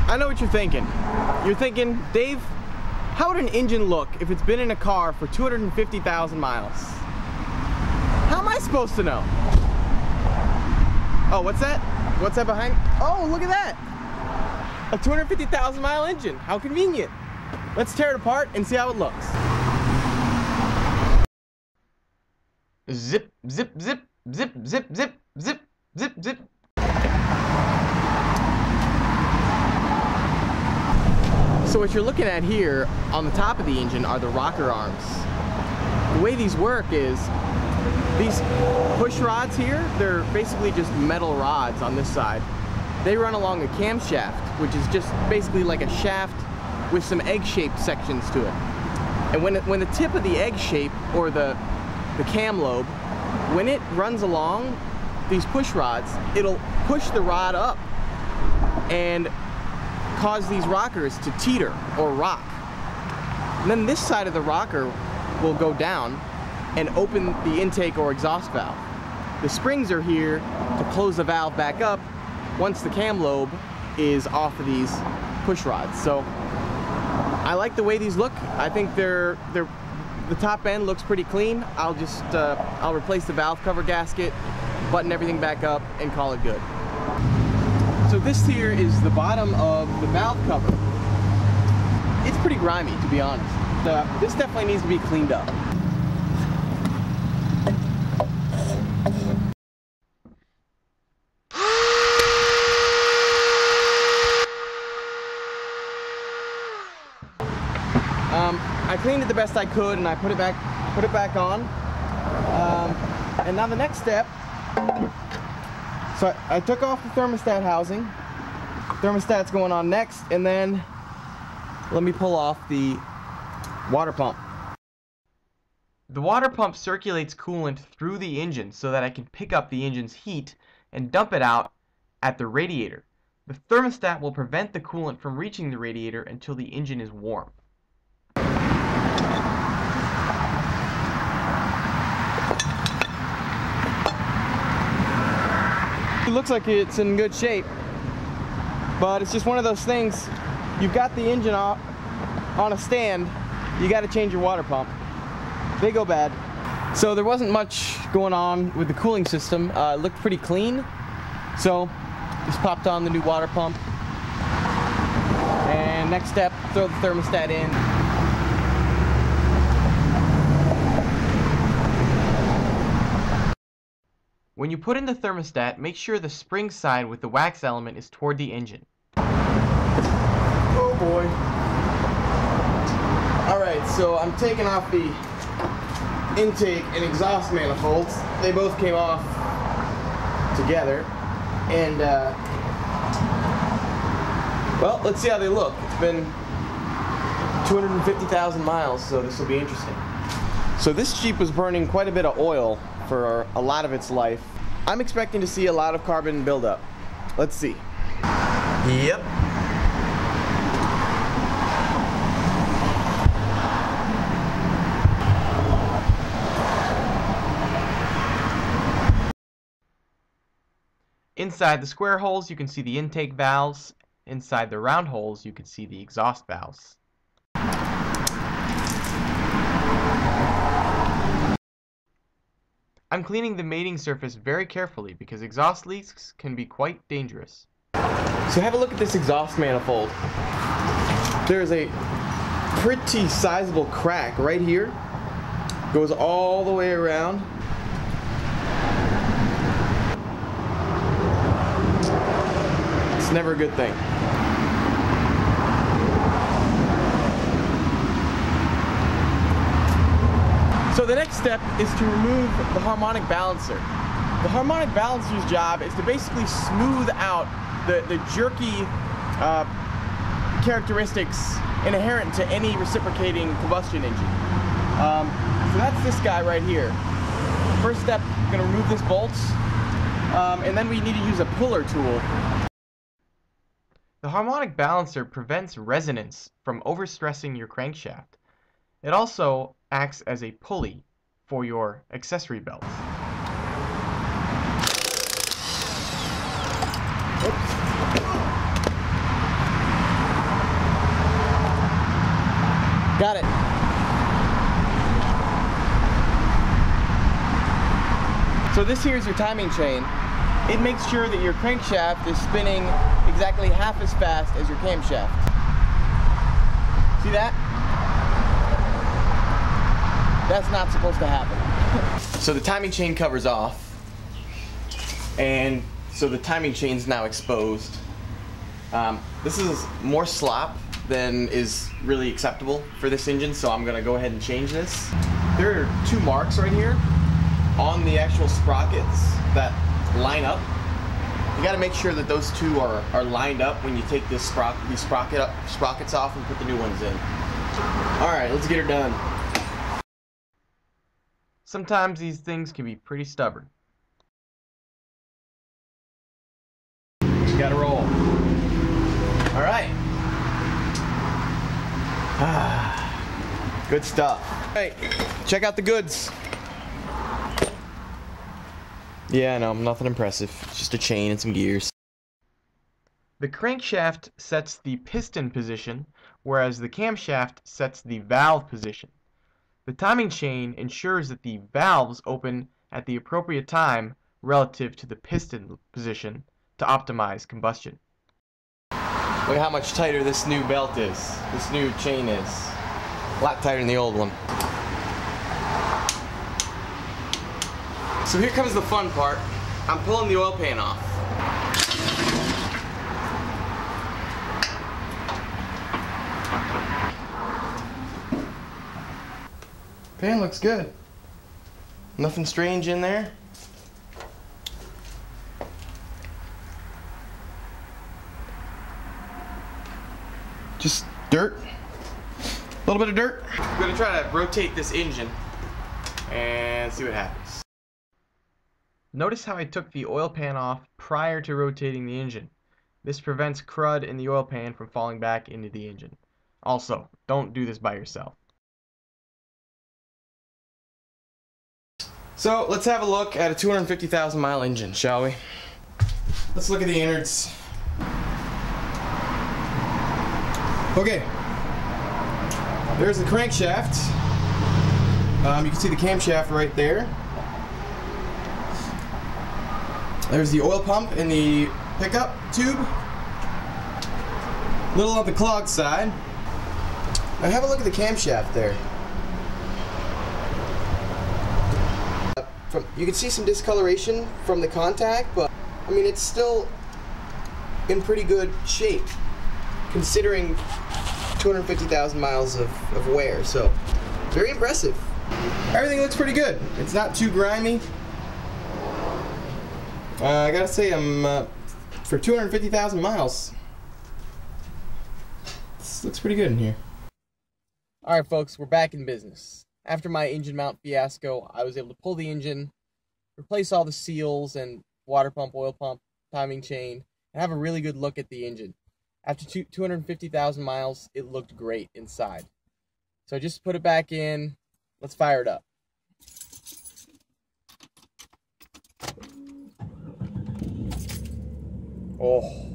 I know what you're thinking. You're thinking, Dave, how would an engine look if it's been in a car for 250,000 miles? How am I supposed to know? Oh, what's that? What's that behind? Oh, look at that! A 250,000 mile engine. How convenient. Let's tear it apart and see how it looks. Zip, zip, zip, zip, zip, zip, zip, zip, zip. So what you're looking at here on the top of the engine are the rocker arms. The way these work is these push rods here, they're basically just metal rods on this side. They run along a camshaft, which is just basically like a shaft with some egg-shaped sections to it. And when the tip of the egg shape, or the cam lobe, when it runs along these push rods, it'll push the rod up and cause these rockers to teeter or rock. And then this side of the rocker will go down and open the intake or exhaust valve. The springs are here to close the valve back up once the cam lobe is off of these push rods. So I like the way these look. I think the top end looks pretty clean. I'll replace the valve cover gasket, button everything back up, and call it good. So this here is the bottom of the valve cover. It's pretty grimy, to be honest. This definitely needs to be cleaned up. I cleaned it the best I could, and I put it back on. And now the next step. So I took off the thermostat housing. Thermostat's going on next, and then let me pull off the water pump. The water pump circulates coolant through the engine so that I can pick up the engine's heat and dump it out at the radiator. The thermostat will prevent the coolant from reaching the radiator until the engine is warm. It looks like it's in good shape, but it's just one of those things. You've got the engine on a stand, you got to change your water pump. They go bad. So there wasn't much going on with the cooling system. It looked pretty clean, so just popped on the new water pump. And next step, throw the thermostat in. When you put in the thermostat, make sure the spring side with the wax element is toward the engine. Oh boy. Alright, so I'm taking off the intake and exhaust manifolds. They both came off together. And, well, let's see how they look. It's been 250,000 miles, so this will be interesting. So this Jeep was burning quite a bit of oil for a lot of its life. I'm expecting to see a lot of carbon buildup. Let's see. Yep. Inside the square holes you can see the intake valves. Inside the round holes you can see the exhaust valves. I'm cleaning the mating surface very carefully because exhaust leaks can be quite dangerous. So have a look at this exhaust manifold. There's a pretty sizable crack right here. Goes all the way around. It's never a good thing. So the next step is to remove the harmonic balancer. The harmonic balancer's job is to basically smooth out the jerky characteristics inherent to any reciprocating combustion engine. So that's this guy right here. First step, I'm going to remove this bolt, and then we need to use a puller tool. The harmonic balancer prevents resonance from overstressing your crankshaft. It also acts as a pulley for your accessory belts. Oops. Got it. So this here is your timing chain. It makes sure that your crankshaft is spinning exactly half as fast as your camshaft. See that? That's not supposed to happen. So the timing chain covers off, and so the timing chain's now exposed. This is more slop than is really acceptable for this engine, so I'm gonna go ahead and change this. There are two marks right here on the actual sprockets that line up. You gotta make sure that those two are lined up when you take these sprockets off and put the new ones in. All right, let's get her done. Sometimes these things can be pretty stubborn. You gotta roll. All right. Good stuff. All right, check out the goods. Yeah, no, nothing impressive. It's just a chain and some gears. The crankshaft sets the piston position, whereas the camshaft sets the valve position. The timing chain ensures that the valves open at the appropriate time relative to the piston position to optimize combustion. Look at how much tighter this new belt is. This new chain is. A lot tighter than the old one. So here comes the fun part. I'm pulling the oil pan off. Pan looks good. Nothing strange in there. Just dirt. A little bit of dirt. I'm gonna try to rotate this engine and see what happens. Notice how I took the oil pan off prior to rotating the engine. This prevents crud in the oil pan from falling back into the engine. Also, don't do this by yourself. So let's have a look at a 250,000 mile engine, shall we? Let's look at the innards. Okay, there's the crankshaft. You can see the camshaft right there. There's the oil pump in the pickup tube. Little on the clogged side. Now have a look at the camshaft there. You can see some discoloration from the contact, but I mean it's still in pretty good shape considering 250,000 miles of wear, so very impressive. Everything looks pretty good. It's not too grimy. I gotta say, for 250,000 miles, this looks pretty good in here. Alright folks, we're back in business. After my engine mount fiasco, I was able to pull the engine, replace all the seals and water pump, oil pump, timing chain, and have a really good look at the engine. After 250,000 miles, it looked great inside. So I just put it back in. Let's fire it up. Oh.